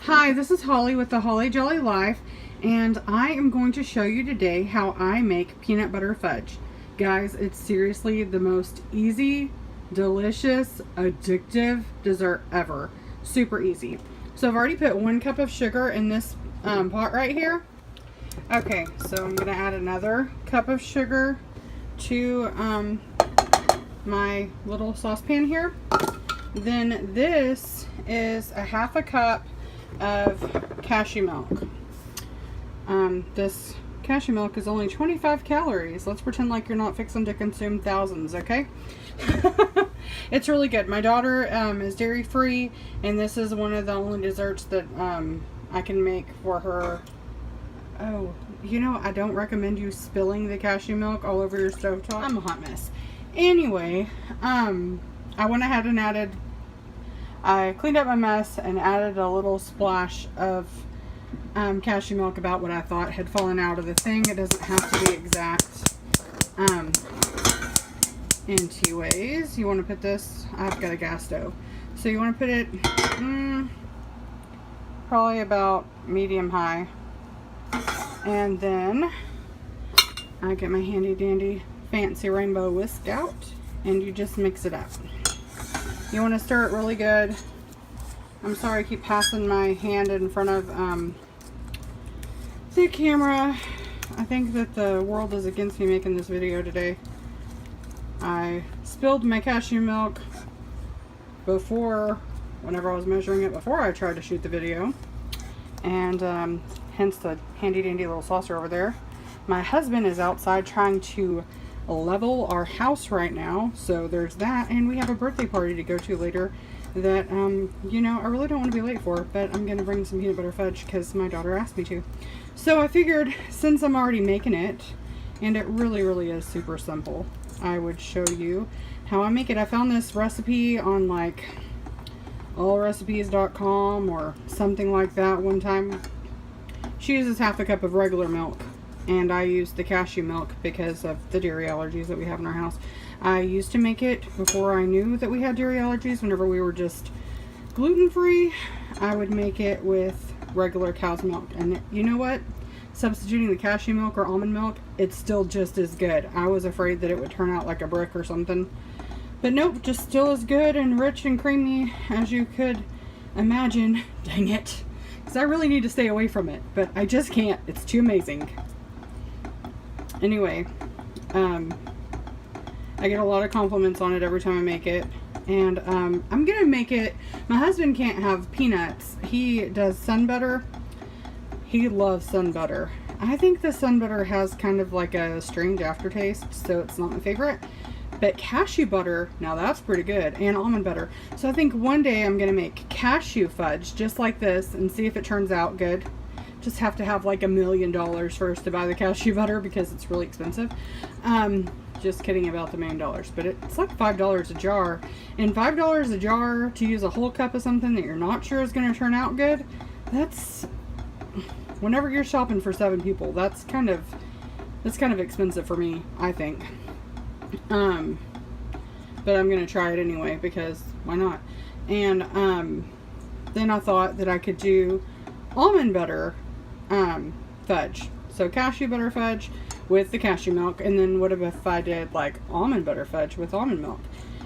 Hi, this is Holly with the Holly Jolly Life, and I am going to show you today how I make peanut butter fudge. Guys, it's seriously the most easy, delicious, addictive dessert ever. Super easy. So I've already put 1 cup of sugar in this pot right here. Okay, so I'm going to add another cup of sugar to my little saucepan here. Then this is a 1/2 cup of cashew milk. This cashew milk is only 25 calories. Let's pretend like you're not fixing to consume thousands, okay? It's really good. My daughter is dairy free, and this is one of the only desserts that I can make for her. Oh, you know, I don't recommend you spilling the cashew milk all over your stovetop. I'm a hot mess. Anyway, I went ahead and I cleaned up my mess and added a little splash of cashew milk, about what I thought had fallen out of the thing. It doesn't have to be exact. Anyways, you want to put this, I've got a gas stove, so you want to put it probably about medium high. And then I get my handy dandy fancy rainbow whisk out, and you just mix it up. You want to stir it really good. I'm sorry I keep passing my hand in front of the camera. I think that the world is against me making this video today. I spilled my cashew milk whenever I was measuring it before I tried to shoot the video. And hence the handy dandy little saucer over there. My husband is outside trying to level our house right now, so there's that, and we have a birthday party to go to later that you know, I really don't want to be late for, but I'm gonna bring some peanut butter fudge because my daughter asked me to. So I figured, since I'm already making it, and it really is super simple, I would show you how I make it. I found this recipe on like allrecipes.com or something like that one time. She uses 1/2 cup of regular milk, and I use the cashew milk because of the dairy allergies that we have in our house. I used to make it before I knew that we had dairy allergies. Whenever we were just gluten-free, I would make it with regular cow's milk. And you know what? Substituting the cashew milk or almond milk, it's still just as good. I was afraid that it would turn out like a brick or something. But nope, just still as good and rich and creamy as you could imagine. Dang it. Because I really need to stay away from it, but I just can't. It's too amazing. Anyway, I get a lot of compliments on it every time I make it, and I'm gonna make it. My husband can't have peanuts. He does sun butter. He loves sun butter. I think the sun butter has kind of like a strange aftertaste, so it's not my favorite. But cashew butter, now that's pretty good, and almond butter. So I think one day I'm gonna make cashew fudge just like this and see if it turns out good. Just have to have like $1 million first to buy the cashew butter because it's really expensive. Just kidding about the $1 million, but it's like $5 a jar, and $5 a jar to use a whole cup of something that you're not sure is going to turn out good. That's, whenever you're shopping for 7 people, that's kind of expensive for me, I think. But I'm going to try it anyway because why not? And then I thought that I could do almond butter fudge. So cashew butter fudge with the cashew milk, and then what if I did like almond butter fudge with almond milk,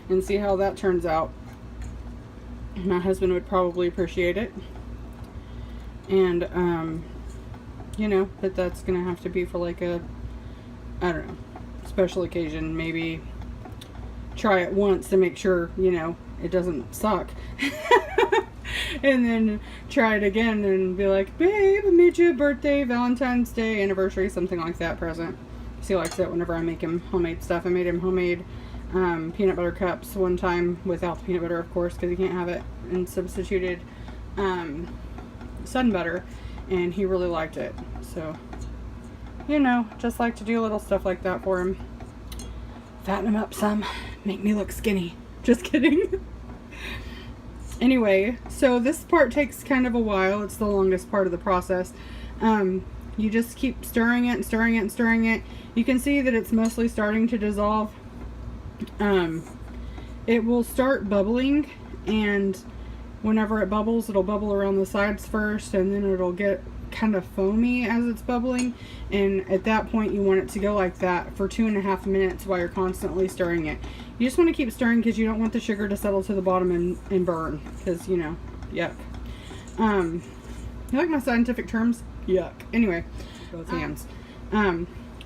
and see how that turns out. My husband would probably appreciate it, and you know, but that's gonna have to be for like a, I don't know, special occasion. Maybe try it once to make sure, you know, it doesn't suck. And then try it again and be like, babe, I made you a birthday, Valentine's Day, anniversary, something like that present. He likes it whenever I make him homemade stuff. I made him homemade peanut butter cups one time without the peanut butter, of course, because he can't have it, and substituted sun butter, and he really liked it. So, you know, just like to do little stuff like that for him. Fatten him up some, make me look skinny. Just kidding. Anyway, so this part takes kind of a while. It's the longest part of the process. You just keep stirring it and stirring it and stirring it. You can see that it's mostly starting to dissolve. It will start bubbling, and whenever it bubbles, it'll bubble around the sides first, and then it'll get kind of foamy as it's bubbling. And at that point, you want it to go like that for 2.5 minutes while you're constantly stirring it. You just want to keep stirring because you don't want the sugar to settle to the bottom and burn, because, you know, yuck. You like my scientific terms? Yuck. Anyway, both hands.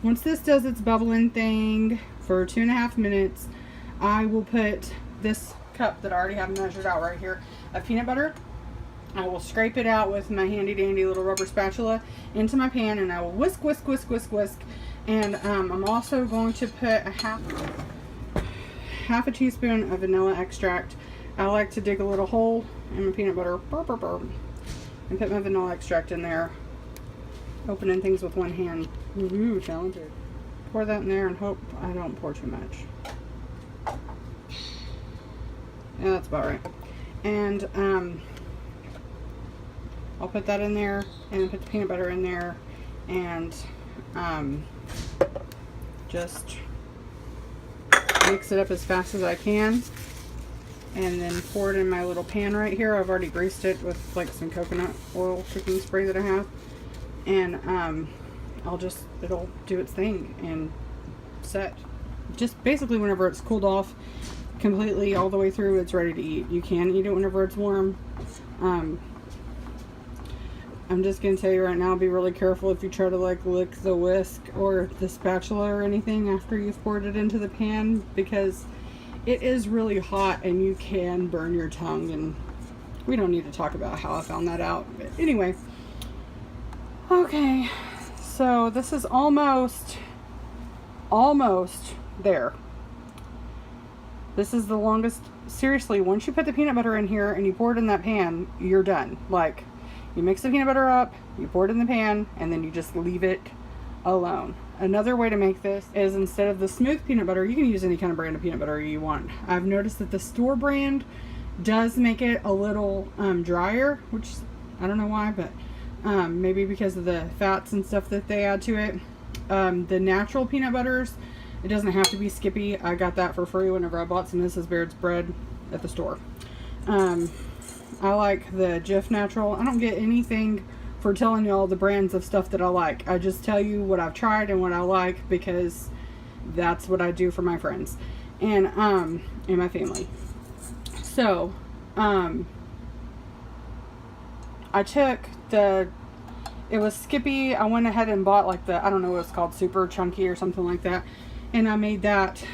Once this does its bubbling thing for 2.5 minutes, I will put this cup that I already have measured out right here of peanut butter. I will scrape it out with my handy dandy little rubber spatula into my pan, and I will whisk, whisk, whisk, whisk, whisk. And I'm also going to put a half a teaspoon of vanilla extract. I like to dig a little hole in my peanut butter, and put my vanilla extract in there, opening things with one hand. Ooh, talented. Pour that in there and hope I don't pour too much. Yeah, that's about right. And I'll put that in there, and put the peanut butter in there, and just mix it up as fast as I can, and then pour it in my little pan right here. I've already greased it with like some coconut oil cooking spray that I have, and it'll do its thing and set. Just basically whenever it's cooled off completely all the way through, it's ready to eat. You can eat it whenever it's warm. I'm just gonna tell you right now, be really careful if you try to like lick the whisk or the spatula or anything after you've poured it into the pan, because it is really hot and you can burn your tongue, and we don't need to talk about how I found that out. But anyway, okay, so this is almost there. This is the longest. Seriously, once you put the peanut butter in here and you pour it in that pan, you're done. Like, you mix the peanut butter up, you pour it in the pan, and then you just leave it alone. Another way to make this is, instead of the smooth peanut butter, you can use any kind of brand of peanut butter you want. I've noticed that the store brand does make it a little drier, which I don't know why, but maybe because of the fats and stuff that they add to it. The natural peanut butters, it doesn't have to be Skippy. I got that for free whenever I bought some Mrs. Baird's bread at the store. I like the Jif Natural. I don't get anything for telling y'all the brands of stuff that I like. I just tell you what I've tried and what I like, because that's what I do for my friends and my family. So I took it was Skippy. I went ahead and bought like I don't know what it's called, Super Chunky or something like that, and I made that.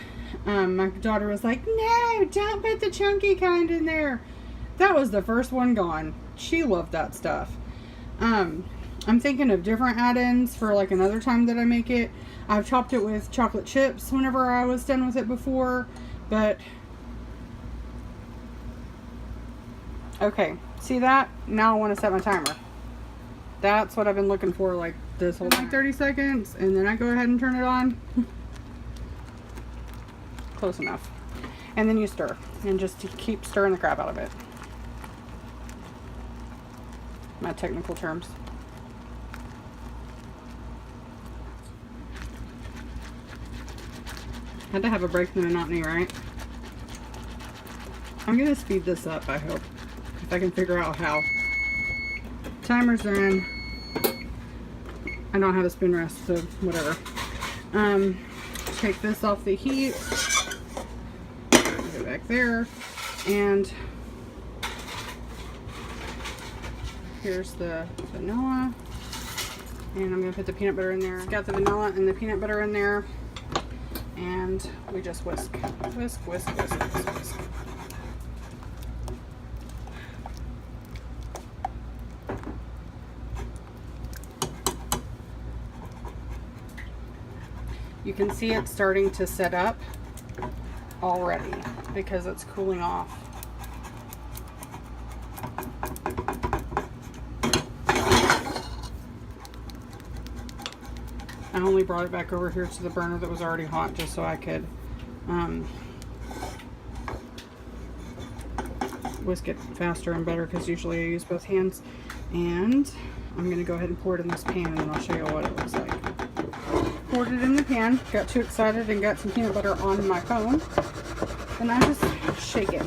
My daughter was like, no, don't put the chunky kind in there. That was the first one gone. She loved that stuff. I'm thinking of different add-ins for like another time that I make it. I've chopped it with chocolate chips whenever I was done with it before, but okay, see that? Now I want to set my timer. That's what I've been looking for like this whole time. Like 30 seconds, and then I go ahead and turn it on. Close enough. And then you stir, and just keep stirring the crap out of it. My technical terms. Had to have a break in the monotony, right? I'm gonna speed this up, I hope, if I can figure out how. Timers are in. I don't have a spoon rest, so whatever. Take this off the heat. Put it back there, and here's the vanilla, and I'm going to put the peanut butter in there. Got the vanilla and the peanut butter in there, and we just whisk, whisk, whisk, whisk, whisk, whisk. You can see it starting to set up already because it's cooling off. I only brought it back over here to the burner that was already hot just so I could whisk it faster and better, because usually I use both hands. And I'm going to go ahead and pour it in this pan, and then I'll show you what it looks like. Poured it in the pan, got too excited and got some peanut butter on my phone, and I just shake it.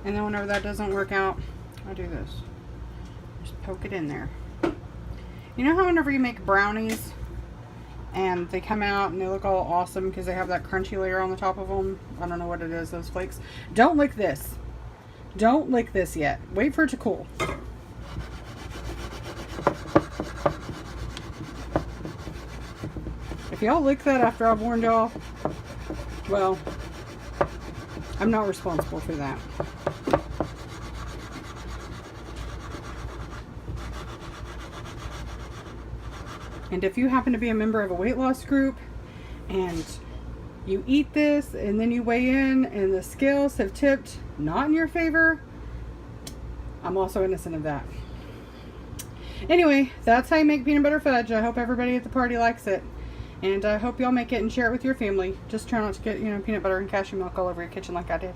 And then whenever that doesn't work out, I do this. Just poke it in there. You know how whenever you make brownies and they come out and they look all awesome because they have that crunchy layer on the top of them? I don't know what it is, those flakes. Don't lick this. Don't lick this yet. Wait for it to cool. If y'all lick that after I've warned y'all, well, I'm not responsible for that. And if you happen to be a member of a weight loss group and you eat this and then you weigh in and the scales have tipped not in your favor, I'm also innocent of that. Anyway, that's how you make peanut butter fudge. I hope everybody at the party likes it. And I hope y'all make it and share it with your family. Just try not to get, peanut butter and cashew milk all over your kitchen like I did.